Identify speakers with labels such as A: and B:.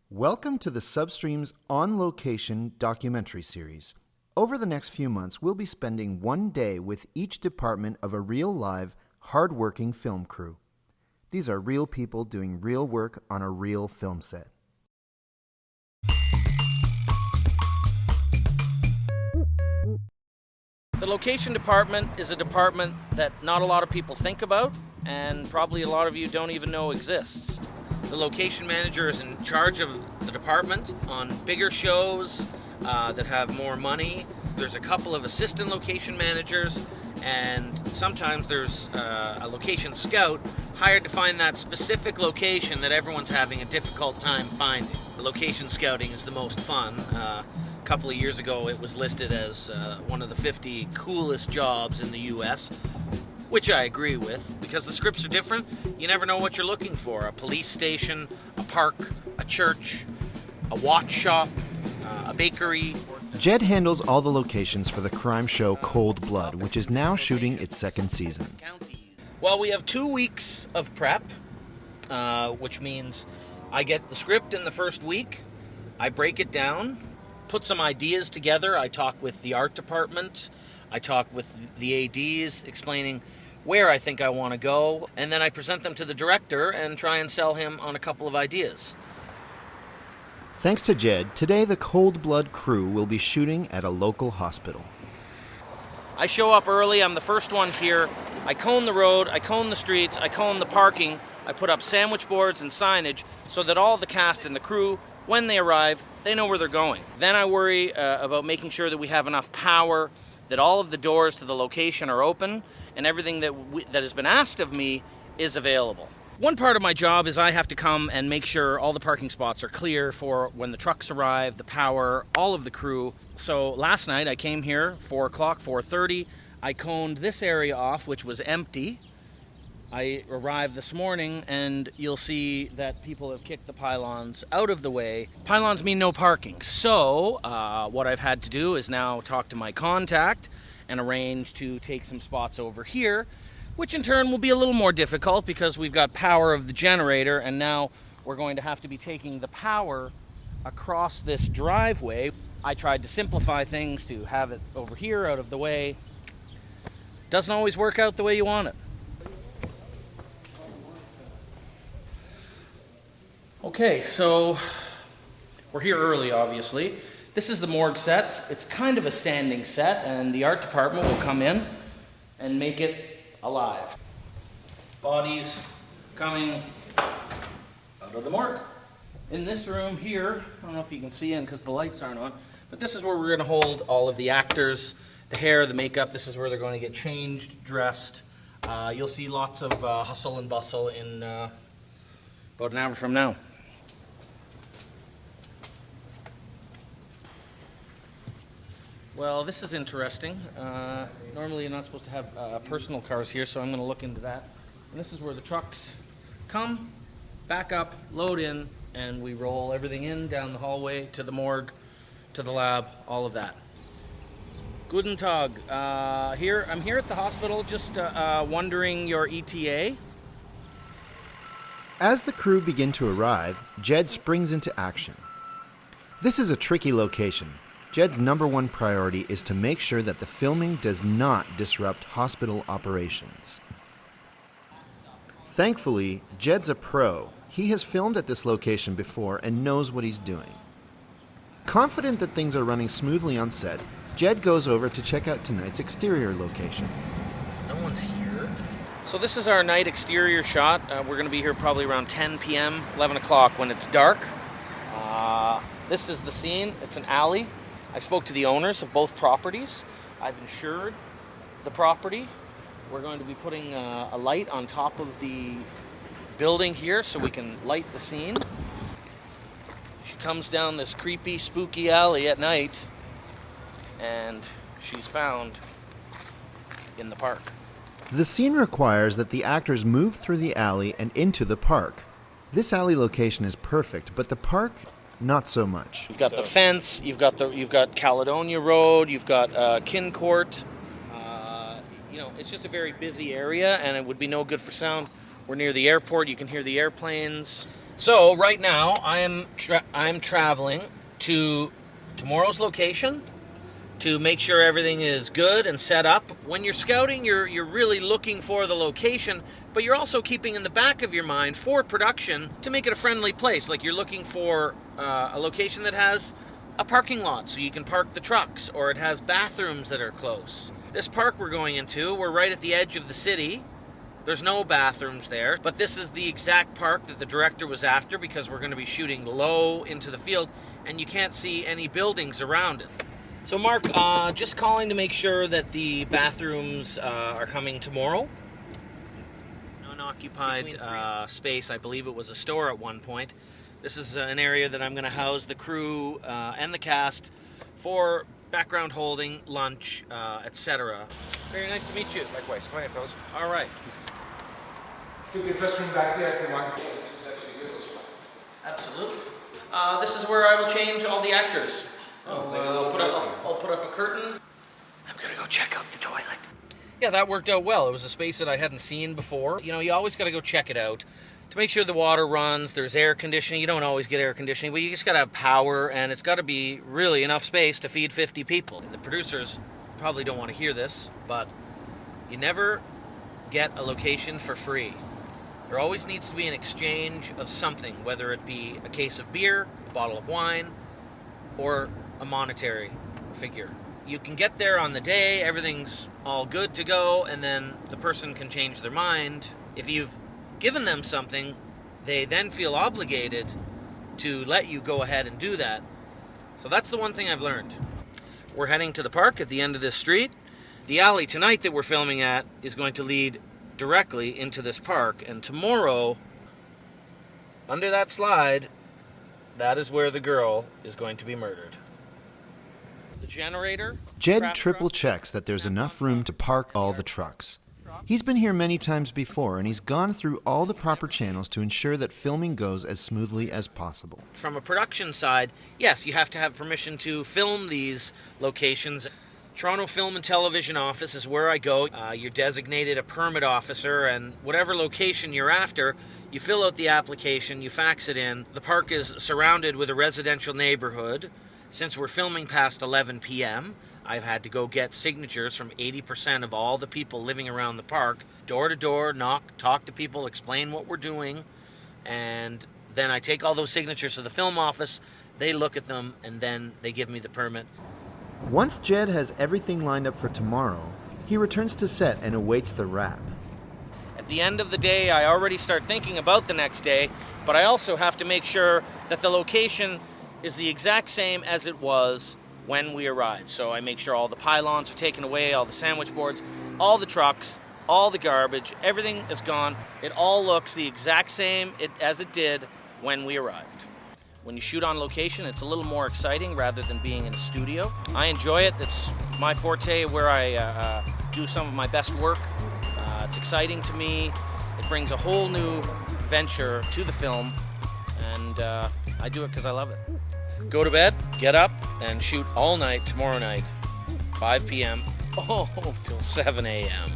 A: Welcome to the Substream's On Location documentary series. Over the next few months, we'll be spending one day with each department of a real live, hard-working film crew. These are real people doing real work on a real film set.
B: The location department is a department that not a lot of people think about, and probably a lot of you don't even know exists. The location manager is in charge of the department on bigger shows that have more money. There's a couple of assistant location managers, and sometimes there's a location scout hired to find that specific location that everyone's having a difficult time finding. The location scouting is the most fun. A couple of years ago it was listed as one of the 50 coolest jobs in the US, which I agree with, because the scripts are different. You never know what you're looking for. A police station, a park, a church, a watch shop, a bakery.
A: Jed handles all the locations for the crime show Cold Blood, which is now shooting its second season.
B: Well, we have 2 weeks of prep, which means I get the script in the first week, I break it down, put some ideas together, I talk with the art department, I talk with the ADs, explaining where I think I want to go, and then I present them to the director and try and sell him on a couple of ideas.
A: Thanks to Jed, today the Cold Blood crew will be shooting at a local hospital.
B: I show up early, I'm the first one here. I cone the road, I cone the streets, I cone the parking, I put up sandwich boards and signage so that all the cast and the crew, when they arrive, they know where they're going. Then I worry about making sure that we have enough power, that all of the doors to the location are open, and everything that has been asked of me is available. One part of my job is I have to come and make sure all the parking spots are clear for when the trucks arrive, the power, all of the crew. So last night I came here, 4 o'clock, 4:30. I coned this area off, which was empty. I arrived this morning, and you'll see that people have kicked the pylons out of the way. Pylons mean no parking. So what I've had to do is now talk to my contact and arrange to take some spots over here, which in turn will be a little more difficult because we've got power of the generator, and now we're going to have to be taking the power across this driveway. I tried to simplify things to have it over here out of the way. Doesn't always work out the way you want it. Okay, so we're here early, obviously. This is the morgue set. It's kind of a standing set, and the art department will come in and make it alive. Bodies coming out of the morgue. In this room here, I don't know if you can see in because the lights aren't on, but this is where we're going to hold all of the actors, the hair, the makeup. This is where they're going to get changed, dressed. You'll see lots of hustle and bustle in about an hour from now. Well, this is interesting. Normally you're not supposed to have personal cars here, so I'm going to look into that. And this is where the trucks come, back up, load in, and we roll everything in down the hallway to the morgue, to the lab, all of that. Guten Tag. I'm here at the hospital, just wondering your ETA.
A: As the crew begin to arrive, Jed springs into action. This is a tricky location. Jed's number one priority is to make sure that the filming does not disrupt hospital operations. Thankfully, Jed's a pro. He has filmed at this location before and knows what he's doing. Confident that things are running smoothly on set, Jed goes over to check out tonight's exterior location.
B: No one's here. So this is our night exterior shot. We're going to be here probably around 10 p.m., 11 o'clock when it's dark. This is the scene. It's an alley. I spoke to the owners of both properties. I've insured the property. We're going to be putting a light on top of the building here so we can light the scene. She comes down this creepy, spooky alley at night, and she's found in the park.
A: The scene requires that the actors move through the alley and into the park. This alley location is perfect, but the park, not so much.
B: You've got the fence, you've got Caledonia Road, you've got Kincourt. It's just a very busy area, and it would be no good for sound We're near the airport. You can hear the airplanes. So right now, I'm traveling to tomorrow's location to make sure everything is good and set up. When you're scouting, you're really looking for the location, but you're also keeping in the back of your mind for production to make it a friendly place. Like you're looking for a location that has a parking lot so you can park the trucks, or it has bathrooms that are close. This park we're going into, we're right at the edge of the city. There's no bathrooms there, but this is the exact park that the director was after because we're going to be shooting low into the field and you can't see any buildings around it. So Mark, just calling to make sure that the bathrooms are coming tomorrow. Unoccupied space. I believe it was a store at one point. This is an area that I'm going to house the crew and the cast for background holding, lunch, etc. Very nice to meet you.
C: Likewise. Come on in, fellas.
B: All right.
C: You can dress room back there if you want. This is actually good, this one.
B: Absolutely. This is where I will change all the actors. I'll put up a curtain. I'm gonna go check out the toilet. Yeah, that worked out well. It was a space that I hadn't seen before. You know, you always gotta go check it out to make sure the water runs. There's air conditioning. You don't always get air conditioning, but you just gotta have power, and it's gotta be really enough space to feed 50 people. The producers probably don't want to hear this, but you never get a location for free. There always needs to be an exchange of something, whether it be a case of beer, a bottle of wine, or a monetary figure. You can get there on the day, everything's all good to go, and then the person can change their mind. If you've given them something, they then feel obligated to let you go ahead and do that. So that's the one thing I've learned. We're heading to the park at the end of this street. The alley tonight that we're filming at is going to lead directly into this park, and tomorrow, under that slide, that is where the girl is going to be murdered. The generator.
A: Jed triple checks that there's enough room to park all the trucks. He's been here many times before, and he's gone through all the proper channels to ensure that filming goes as smoothly as possible.
B: From a production side, yes, you have to have permission to film these locations. Toronto Film and Television Office is where I go. You're designated a permit officer, and whatever location you're after, you fill out the application, you fax it in. The park is surrounded with a residential neighborhood. Since we're filming past 11 p.m., I've had to go get signatures from 80% of all the people living around the park, door to door, knock, talk to people, explain what we're doing, and then I take all those signatures to the film office, they look at them, and then they give me the permit.
A: Once Jed has everything lined up for tomorrow, he returns to set and awaits the wrap.
B: At the end of the day, I already start thinking about the next day, but I also have to make sure that the location is the exact same as it was when we arrived. So I make sure all the pylons are taken away, all the sandwich boards, all the trucks, all the garbage, everything is gone. It all looks the exact same as it did when we arrived. When you shoot on location, it's a little more exciting rather than being in a studio. I enjoy it. It's my forte, where I do some of my best work. It's exciting to me. It brings a whole new venture to the film, and I do it because I love it. Go to bed, get up, and shoot all night tomorrow night, 5 p.m. till 7 a.m.